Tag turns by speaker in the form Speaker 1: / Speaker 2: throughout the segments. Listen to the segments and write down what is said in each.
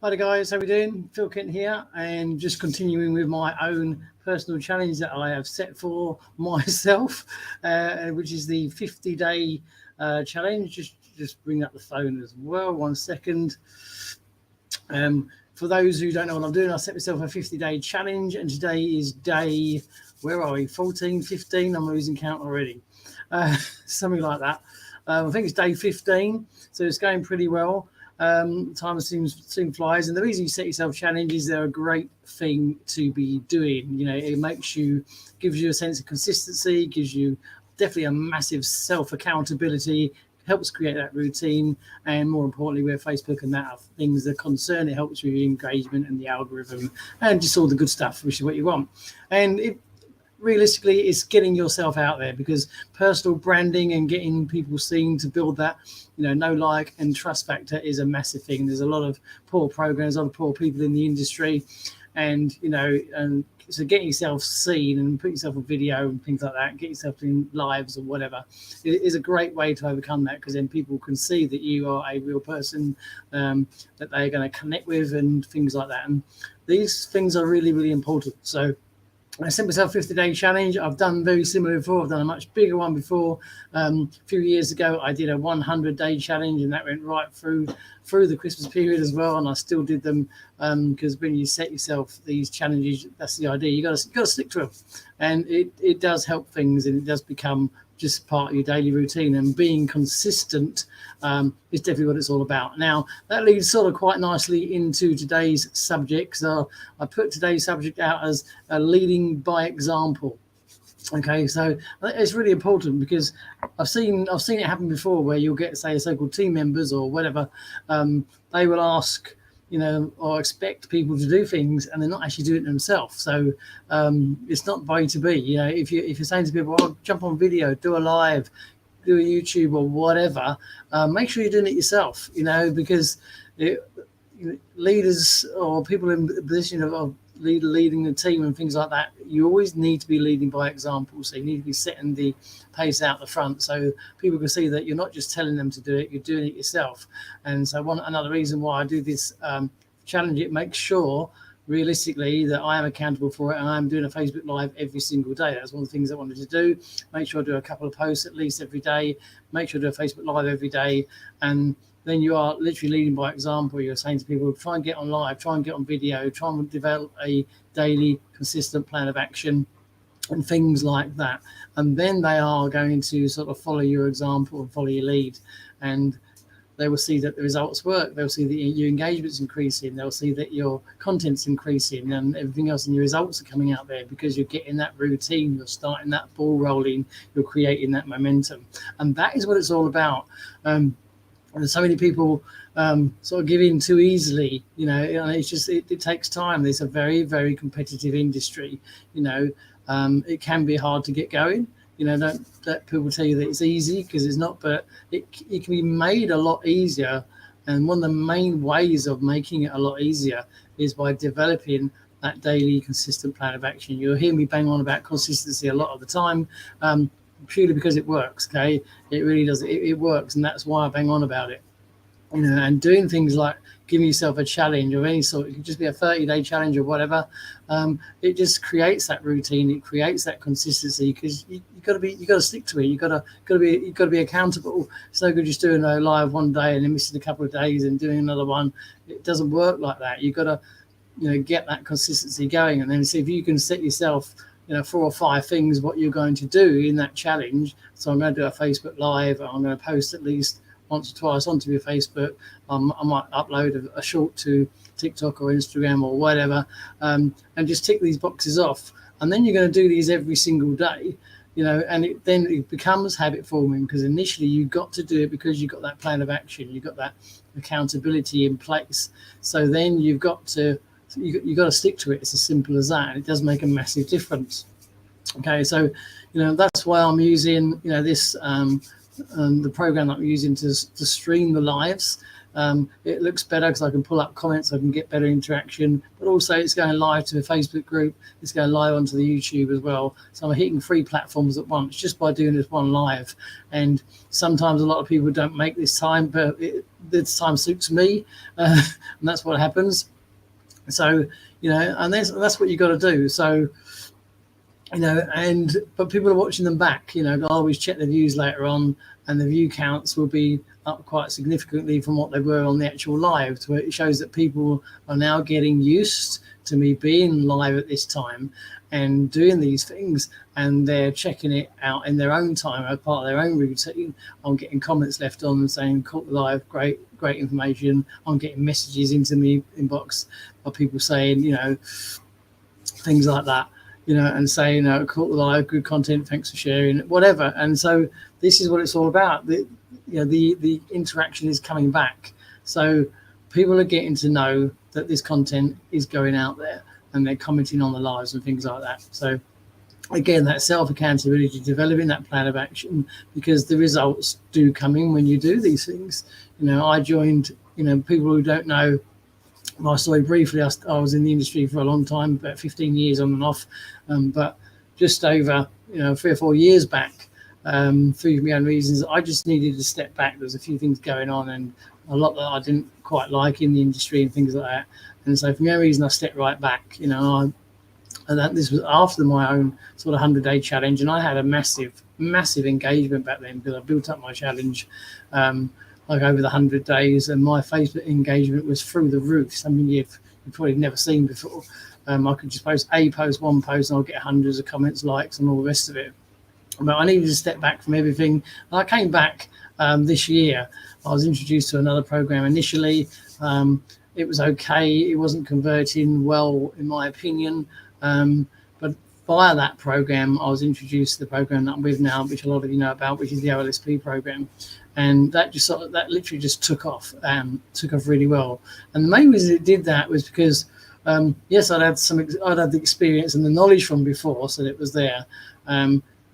Speaker 1: Hi there guys, how we doing? Phil Kent here, and just continuing with my own personal challenge that I have set for myself, which is the 50-day challenge. Just bring up the phone as well, 1 second. For those who don't know what I'm doing, I set myself a 50-day challenge, and today is day, where are we, 14, 15? I'm losing count already. Something like that. I think it's day 15, so it's going pretty well. Time soon flies, and the reason you set yourself challenges, they're a great thing to be doing. You know, it gives you a sense of consistency, gives you definitely a massive self accountability, helps create that routine, and more importantly, where Facebook and that things are concerned, it helps with engagement and the algorithm and just all the good stuff, which is what you want. And realistically, it's getting yourself out there, because personal branding and getting people seen to build that, know, like, and trust factor is a massive thing. There's a lot of poor programs, a lot of poor people in the industry, and so getting yourself seen and put yourself on video and things like that, get yourself in lives or whatever, it is a great way to overcome that, because then people can see that you are a real person that they're going to connect with and things like that. And these things are really, really important. So I set myself a 50-day challenge. I've done very similar before. I've done a much bigger one before. A few years ago, I did a 100-day challenge, and that went right through the Christmas period as well. And I still did them because when you set yourself these challenges, that's the idea. You got to stick to them, and it does help things, and it does become just part of your daily routine. And being consistent is definitely what it's all about. Now, that leads sort of quite nicely into today's subject. So I put today's subject out as leading by example. Okay, so it's really important, because I've seen it happen before, where you'll get, say, so-called team members or whatever, they will ask, or expect people to do things, and they're not actually doing it themselves. So it's not the way to be. If you're saying to people, "Oh, jump on video, do a live, do a YouTube or whatever," make sure you're doing it yourself. Because leaders or people in the position of leading the team and things like that, you always need to be leading by example. So you need to be setting the pace out the front, so people can see that you're not just telling them to do it, you're doing it yourself. And so another reason why I do this challenge, it makes sure realistically that I am accountable for it, and I'm doing a Facebook Live every single day. That's one of the things I wanted to do. Make sure I do a couple of posts at least every day, make sure I do a Facebook Live every day, and then you are literally leading by example. You're saying to people, try and get on live, try and get on video, try and develop a daily consistent plan of action and things like that. And then they are going to sort of follow your example and follow your lead, and they will see that the results work. They'll see that your engagement's increasing. They'll see that your content's increasing, and everything else, and your results are coming out there, because you're getting that routine, you're starting that ball rolling, you're creating that momentum. And that is what it's all about. And so many people sort of give in too easily, and it's just, it takes time. It's a very, very competitive industry. It can be hard to get going. Don't let people tell you that it's easy, because it's not, but it can be made a lot easier. And one of the main ways of making it a lot easier is by developing that daily consistent plan of action. You'll hear me bang on about consistency a lot of the time, purely because it works. Okay, it really does. It works, and that's why I bang on about it. And doing things like giving yourself a challenge of any sort, it could just be a 30-day challenge or whatever. It just creates that routine. It creates that consistency, because you got to stick to it. You got to be accountable. It's no good just doing a live one day and then missing a couple of days and doing another one. It doesn't work like that. You got to get that consistency going, and then see if you can set yourself 4 or 5 things what you're going to do in that challenge. So I'm going to do a Facebook Live. I'm going to post at least once or twice onto your Facebook. I might upload a short to TikTok or Instagram or whatever, and just tick these boxes off. And then you're going to do these every single day, and then it becomes habit forming, because initially you got to do it because you got that plan of action, you got that accountability in place. So then you've got to stick to it. It's as simple as that, and it does make a massive difference. Okay, so that's why I'm using this the program that I'm using to stream the lives. It looks better because I can pull up comments, I can get better interaction, but also it's going live to a Facebook group, it's going live onto the YouTube as well. So I'm hitting 3 platforms at once just by doing this one live. And sometimes a lot of people don't make this time, but this time suits me, and that's what happens. So, and that's what you got to do. So, but people are watching them back. I always check the views later on, and the view counts will be up quite significantly from what they were on the actual live. So it shows that people are now getting used to me being live at this time and doing these things, and they're checking it out in their own time as part of their own routine. I'm getting comments left on saying, caught the live, great information. I'm getting messages into the inbox of people saying, things like that, and saying, caught the live, good content, thanks for sharing, whatever. And so this is what it's all about. The interaction is coming back. So people are getting to know that this content is going out there, and they're commenting on the lives and things like that. So again, that self-accountability, developing that plan of action, because the results do come in when you do these things. I joined, people who don't know my story briefly, I was in the industry for a long time, about 15 years on and off, but just over 3 or 4 years back, through my own reasons, I just needed to step back. There was a few things going on and a lot that I didn't quite like in the industry and things like that. And so for my own reason, I stepped right back. And this was after my own sort of 100-day challenge, and I had a massive engagement back then because I built up my challenge like over the 100 days, and my Facebook engagement was through the roof, something you've probably never seen before. I could just post one post and I'll get hundreds of comments, likes, and all the rest of it. But I needed to step back from everything. And I came back this year. I was introduced to another program initially. It was okay. It wasn't converting well, in my opinion. But via that program, I was introduced to the program that I'm with now, which a lot of you know about, which is the OLSP program. And that literally just took off really well. And the main reason it did that was because, yes, I'd had the experience and the knowledge from before, so it was there.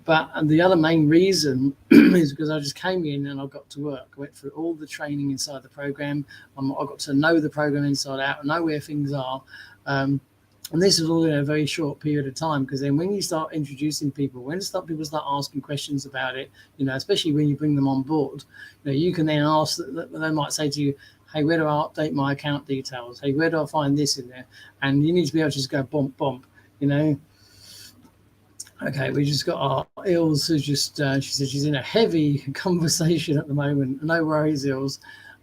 Speaker 1: But the other main reason is because I just came in and I got to work. I went through all the training inside the program. I got to know the program inside out, know where things are. And this was all in a very short period of time, because then when you start introducing people, people start asking questions about it, especially when you bring them on board, you can then ask, they might say to you, hey, where do I update my account details? Hey, where do I find this in there? And you need to be able to just go bump. Okay, we just got our Ilse, who's just, she said she's in a heavy conversation at the moment. No worries, Ilse.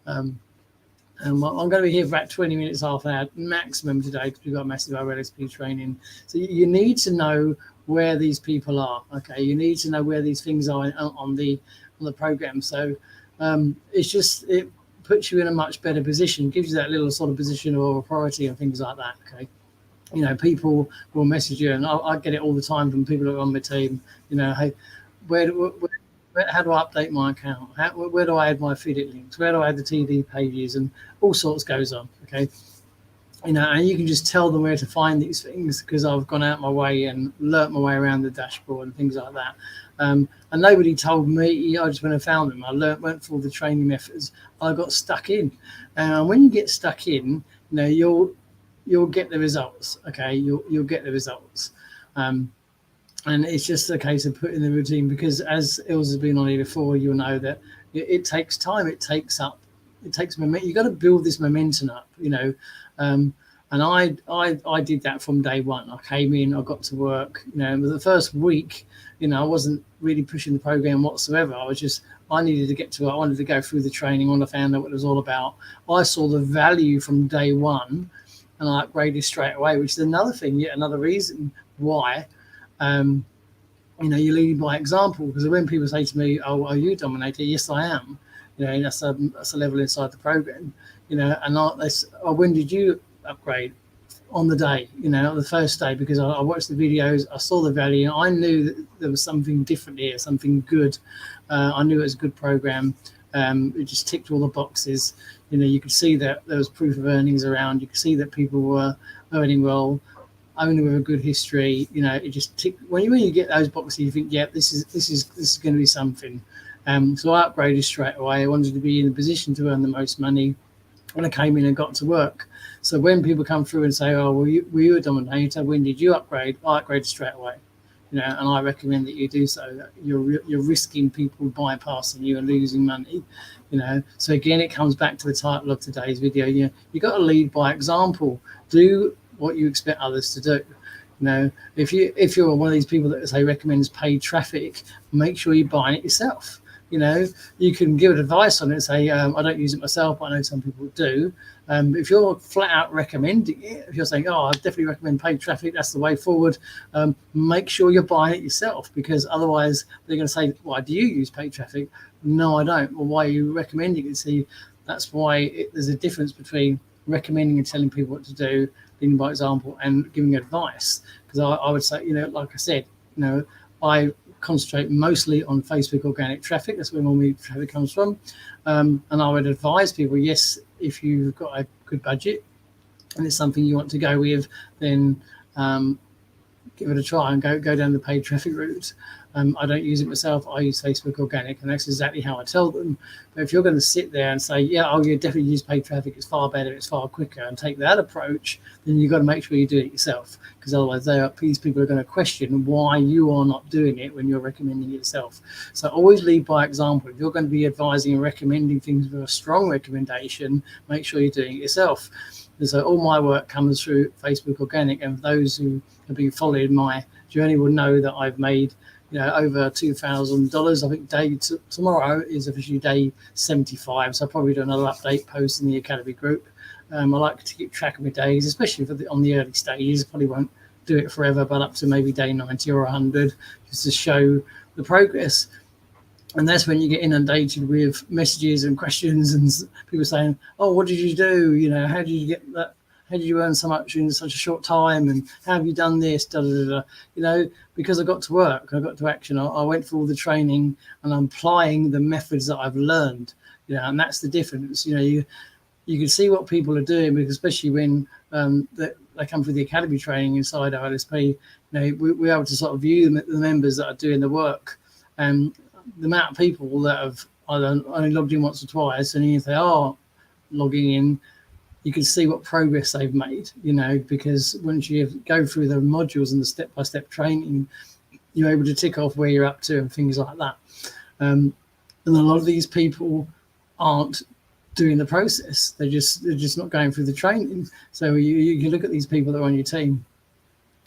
Speaker 1: I'm going to be here for about 20 minutes, half an hour maximum today, because we've got massive OLSP training. So you need to know where these people are. Okay, you need to know where these things are on the program. So it puts you in a much better position, gives you that little sort of position of authority and things like that. Okay, people will message you, and I get it all the time from people who are on my team. Hey, how do I update my account? Where do I add my affiliate links? Where do I add the TD pages? And all sorts goes on, okay? And you can just tell them where to find these things, because I've gone out my way and learnt my way around the dashboard and things like that. And nobody told me. I just went and found them. I went through all the training methods. I got stuck in. And when you get stuck in, you'll get the results, okay? You'll get the results. And it's just a case of putting the routine, because as Ilse has been on here before, you'll know that it takes time. It takes momentum. You've got to build this momentum up, and I did that from day one. I came in, I got to work, the first week, I wasn't really pushing the program whatsoever. I needed to get to it. I wanted to go through the training. When I found out what it was all about, I saw the value from day one, and I upgraded straight away, which is another thing, yet another reason why. You're leading by example, because when people say to me, "Oh, are you a dominator?" Yes, I am. That's a level inside the program. And when did you upgrade? On the day, the first day, because I watched the videos, I saw the value, and I knew that there was something different here, something good. I knew it was a good program. It just ticked all the boxes. You could see that there was proof of earnings around. You could see that people were earning well, only with a good history. It just ticked. When you get those boxes, you think, yeah, this is going to be something. So I upgraded straight away. I wanted to be in a position to earn the most money, and I came in and got to work. So when people come through and say, "Oh, were you a dominator? When did you upgrade?" I upgraded straight away. And I recommend that you do so. You're risking people bypassing you and losing money, So again, it comes back to the title of today's video. You got to lead by example. Do what you expect others to do. If you're one of these people that say recommends paid traffic, make sure you're buying it yourself. You can give advice on it and say, I don't use it myself, but I know some people do. If you're flat out recommending it, if you're saying, I definitely recommend paid traffic, that's the way forward, make sure you're buying it yourself, because otherwise they're going to say, why do you use paid traffic? No, I don't. Well, why are you recommending it? See, that's why there's a difference between recommending and telling people what to do, leading by example, and giving advice. Because I would say, like I said, I concentrate mostly on Facebook organic traffic. That's where normally traffic comes from. And I would advise people, yes, if you've got a good budget and it's something you want to go with, then give it a try and go down the paid traffic route. I don't use it myself. I use Facebook organic, and that's exactly how I tell them. But if you're going to sit there and say, you definitely use paid traffic, it's far better, it's far quicker, and take that approach, then you've got to make sure you do it yourself, because otherwise these people are going to question why you are not doing it when you're recommending it yourself. So always lead by example. If you're going to be advising and recommending things with a strong recommendation, make sure you're doing it yourself. And so all my work comes through Facebook organic, and those who have been following my journey will know that I've made over $2,000. I think tomorrow is officially day 75, so I'll probably do another update post in the Academy group. I like to keep track of my days, especially on the early stages. Probably won't do it forever, but up to maybe day 90 or 100, just to show the progress. And that's when you get inundated with messages and questions and people saying, what did you do? How did you get that? How did you earn so much in such a short time? And how have you done this? Because I got to work, I got to action. I went through all the training and I'm applying the methods that I've learned. And that's the difference. You can see what people are doing, because especially when they come through the academy training inside OLSP, we're able to sort of view the members that are doing the work, and the amount of people that have either only logged in once or twice, and if they are logging in, you can see what progress they've made, because once you go through the modules and the step-by-step training, you're able to tick off where you're up to and things like that. And a lot of these people aren't doing the process. They're just not going through the training. So you can look at these people that are on your team,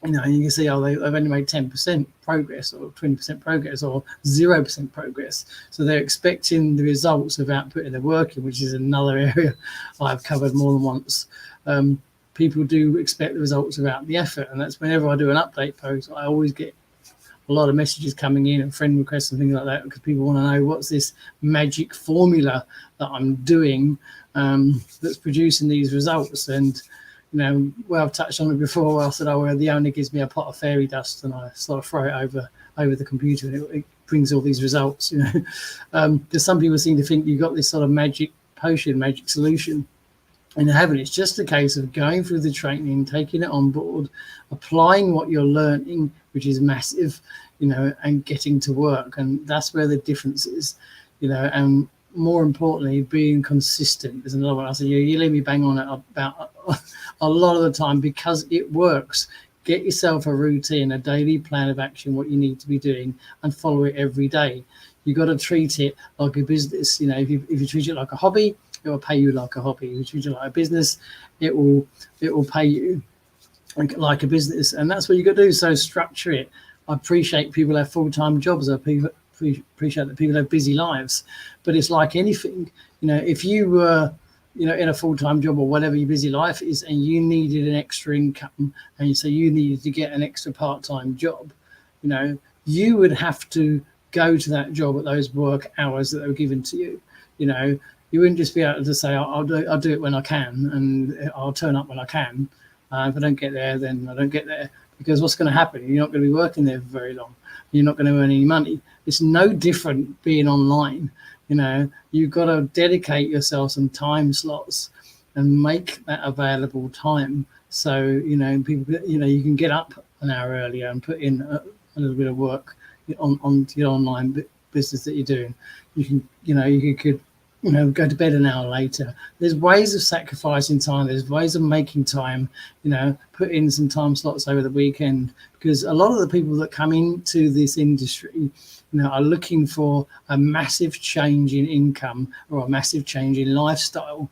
Speaker 1: and you can see, they've only made 10% progress or 20% progress or 0% progress. So they're expecting the results without putting the work in, which is another area I've covered more than once. People do expect the results without the effort, and that's whenever I do an update post, I always get a lot of messages coming in and friend requests and things like that, because people want to know what's this magic formula that I'm doing that's producing these results. And I've touched on it before, where I said, the owner gives me a pot of fairy dust and I sort of throw it over the computer, and it brings all these results. Because some people seem to think you've got this sort of magic potion, magic solution, and you haven't. It's just a case of going through the training, taking it on board, applying what you're learning, which is massive, and getting to work. And that's where the difference is, and more importantly, being consistent is another one. I said, you let me bang on it about a lot of the time, because it works. Get yourself a routine, a daily plan of action, what you need to be doing, and follow it every day. You got to treat it like a business. If you treat it like a hobby, it will pay you like a hobby. If you treat it like a business, it will pay you like a business. And that's what you got to do. So structure it. I appreciate people have full-time jobs. I appreciate that people have busy lives, but it's like anything. If you were in a full-time job or whatever your busy life is, and you needed an extra income, and so you needed to get an extra part-time job, you would have to go to that job at those work hours that are given to you. You wouldn't just be able to say, I'll do it when I can, and I'll turn up when I can. If I don't get there, then I don't get there, because what's going to happen? You're not going to be working there for very long. You're not going to earn any money. It's no different being online. You've got to dedicate yourself some time slots and make that available time. So, people, you can get up an hour earlier and put in a little bit of work on your online business that you're doing. You could go to bed an hour later. There's ways of sacrificing time. There's ways of making time, put in some time slots over the weekend, because a lot of the people that come into this industry, are looking for a massive change in income or a massive change in lifestyle.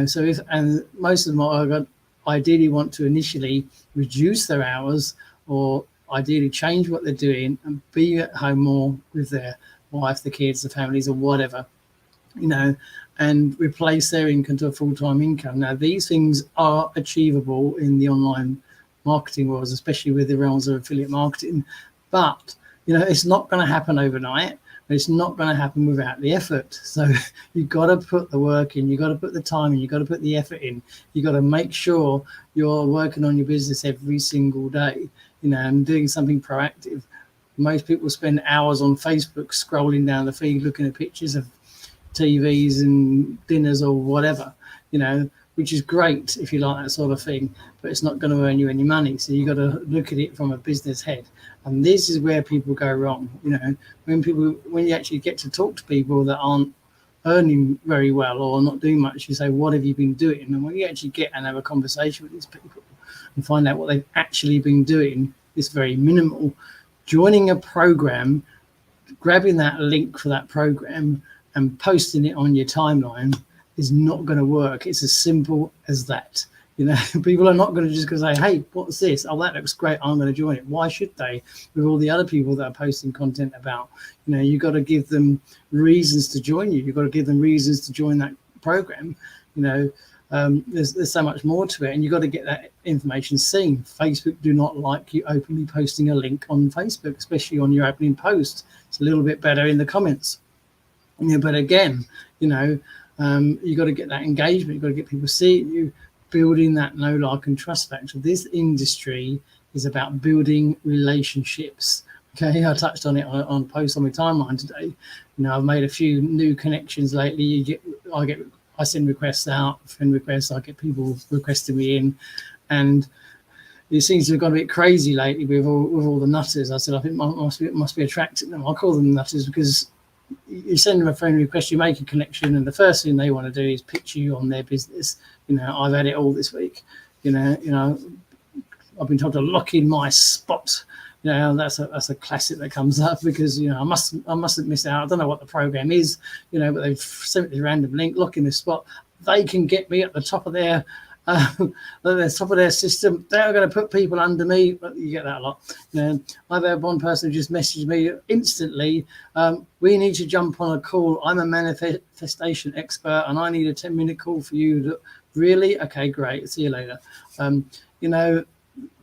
Speaker 1: So and most of them are ideally want to initially reduce their hours, or ideally change what they're doing and be at home more with their wife, the kids, the families, or whatever, and replace their income to a full-time income. Now, these things are achievable in the online marketing world, especially with the realms of affiliate marketing. But, it's not going to happen overnight. It's not going to happen without the effort. So you've got to put the work in, you've got to put the time in, you've got to put the effort in. You've got to make sure you're working on your business every single day, and doing something proactive. Most people spend hours on Facebook scrolling down the feed, looking at pictures of TVs and dinners or whatever, which is great if you like that sort of thing, but it's not going to earn you any money. So you've got to look at it from a business head. And this is where people go wrong. When you actually get to talk to people that aren't earning very well or not doing much, you say, what have you been doing? And when you actually get and have a conversation with these people and find out what they've actually been doing, it's very minimal. Joining a program, grabbing that link for that program and posting it on your timeline is not going to work. It's as simple as that. People are not going to just go say, hey, what's this? Oh, that looks great. I'm going to join it. Why should they? With all the other people that are posting content about, you've got to give them reasons to join you. You've got to give them reasons to join that program. There's so much more to it, and you've got to get that information seen. Facebook do not like you openly posting a link on Facebook, especially on your opening post. It's a little bit better in the comments. But again, you've got to get that engagement. You've got to get people seeing you, building that know, like, and trust factor. This industry is about building relationships. Okay, I touched on it on a post on my timeline today. I've made a few new connections lately. I send requests out, friend requests. I get people requesting me in, and it seems to have gone a bit crazy lately with all the nutters. I said, I think must be attracting them. I call them nutters because you send them a friend request, you make a connection, and the first thing they want to do is pitch you on their business. I've had it all this week. I've been told to lock in my spot. That's a classic that comes up because I mustn't miss out. I don't know what the program is, but they've sent me a random link, lock in the spot. They can get me at the top of their system. They're going to put people under me. But you get that a lot. I've had one person just message me instantly. We need to jump on a call. I'm a manifestation expert, and I need a 10-minute call for you. Really? Okay, great. See you later.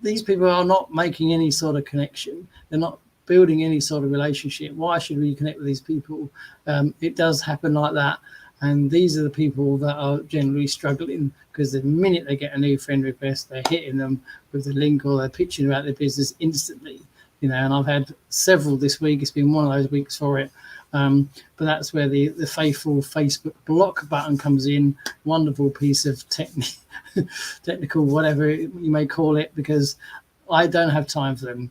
Speaker 1: These people are not making any sort of connection. They're not building any sort of relationship. Why should we connect with these people? It does happen like that. And these are the people that are generally struggling, because the minute they get a new friend request, they're hitting them with the link or they're pitching about their business instantly. And I've had several this week. It's been one of those weeks for it. But that's where the faithful Facebook block button comes in. Wonderful piece of technical, whatever you may call it, because I don't have time for them.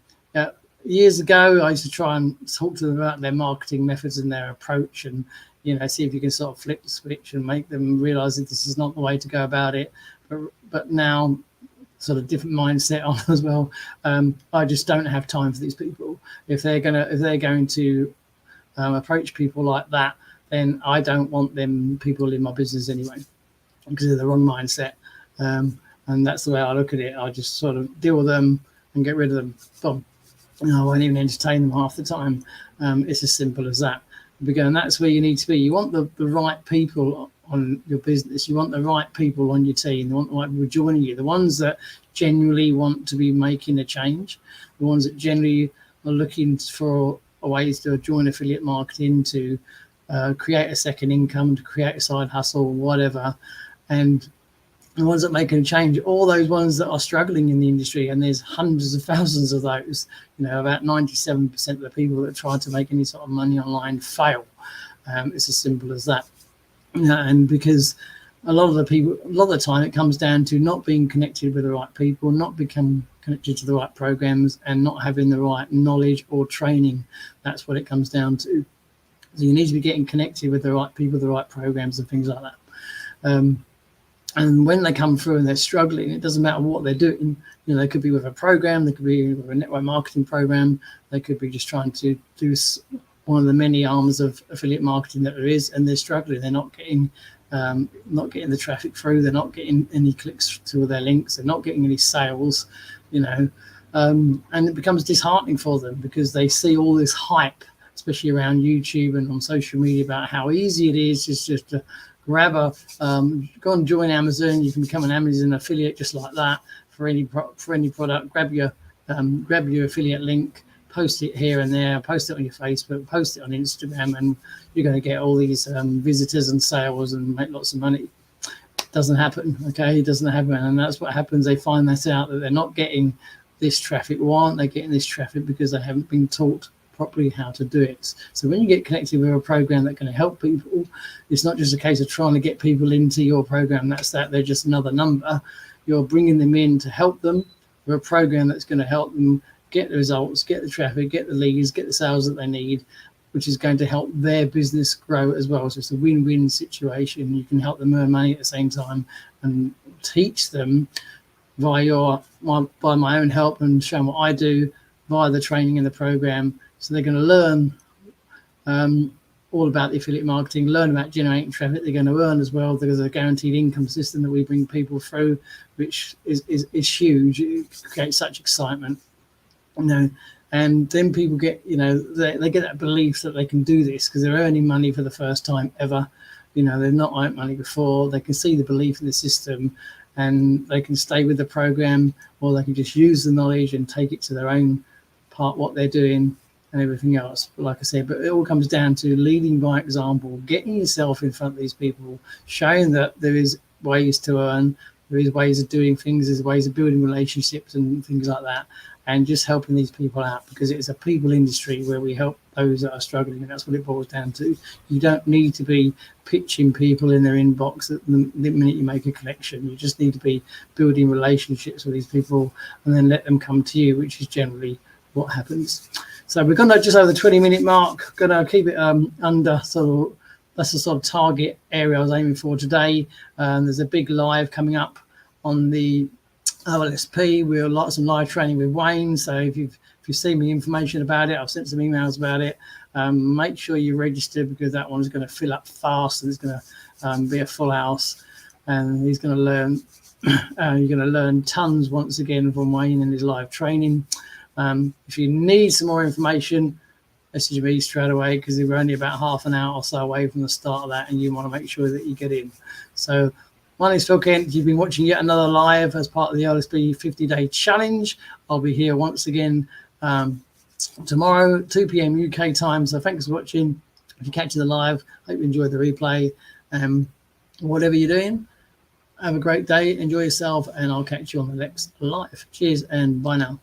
Speaker 1: Years ago, I used to try and talk to them about their marketing methods and their approach, and see if you can sort of flip the switch and make them realize that this is not the way to go about it. But now, sort of different mindset on as well. I just don't have time for these people. If they're going to approach people like that, then I don't want them people in my business anyway, because they're the wrong mindset. And that's the way I look at it. I just sort of deal with them and get rid of them. Boom. I won't even entertain them half the time. It's as simple as that. And that's where you need to be. You want the right people on your business. You want the right people on your team. You want the right people joining you. The ones that genuinely want to be making a change. The ones that generally are looking for ways to join affiliate marketing, to create a second income, to create a side hustle, whatever. And the ones that are making a change, all those ones that are struggling in the industry, and there's hundreds of thousands of those. About 97% of the people that try to make any sort of money online fail. It's as simple as that. And because a lot of the time it comes down to not being connected with the right people, not become connected to the right programs, and not having the right knowledge or training. That's what it comes down to. So you need to be getting connected with the right people, the right programs and things like that. And when they come through and they're struggling, it doesn't matter what they're doing. You know, they could be with a program, they could be with a network marketing program, they could be just trying to do one of the many arms of affiliate marketing that there is, and they're struggling. They're not getting the traffic through. They're not getting any clicks to their links. They're not getting any sales. You know, and it becomes disheartening for them because they see all this hype, especially around YouTube and on social media, about how easy it is just to grab go and join Amazon. You can become an Amazon affiliate just like that for any product. Grab your affiliate link, post it here and there, post it on your Facebook, post it on Instagram, and you're going to get all these visitors and sales and make lots of money. It doesn't happen, okay? It doesn't happen, and that's what happens. They find that out, that they're not getting this traffic. Why aren't they getting this traffic? Because they haven't been taught properly how to do it. So when you get connected with a program that can help people, it's not just a case of trying to get people into your program. They're just another number. You're bringing them in to help them with a program that's going to help them get the results, get the traffic, get the leads, get the sales that they need, which is going to help their business grow as well. So it's a win-win situation. You can help them earn money at the same time and teach them by my own help and show them what I do via the training in the program. So they're going to learn all about the affiliate marketing, learn about generating traffic. They're going to earn as well. There's a guaranteed income system that we bring people through, which is huge. It creates such excitement. You know, and then people get, you know, they get that belief that they can do this because they're earning money for the first time ever. You know, they've not earned money before. They can see the belief in the system, and they can stay with the program, or they can just use the knowledge and take it to their own part, what they're doing and everything else. But like I said, but it all comes down to leading by example, getting yourself in front of these people, showing that there is ways to earn, there is ways of doing things, there's ways of building relationships and things like that, and just helping these people out, because it's a people industry where we help those that are struggling, and that's what it boils down to. You don't need to be pitching people in their inbox at the minute you make a connection. You just need to be building relationships with these people and then let them come to you, which is generally what happens. So we're going to just over the 20-minute mark, going to keep it under sort of, that's the sort of target area I was aiming for today. There's a big live coming up on the OLSP. We'll like some live training with Wayne. So if you've seen me information about it, I've sent some emails about it. Make sure you register, because that one's going to fill up fast and it's going to be a full house. And he's going to learn. You're going to learn tons once again from Wayne and his live training. If you need some more information, message me straight away, because we're only about half an hour or so away from the start of that, and you want to make sure that you get in. So my name's Phil Kent. You've been watching yet another live as part of the OLSP 50-day challenge. I'll be here once again tomorrow, 2 p.m. UK time. So thanks for watching. If you're catching the live, hope you enjoyed the replay. Whatever you're doing, have a great day. Enjoy yourself, and I'll catch you on the next live. Cheers and bye now.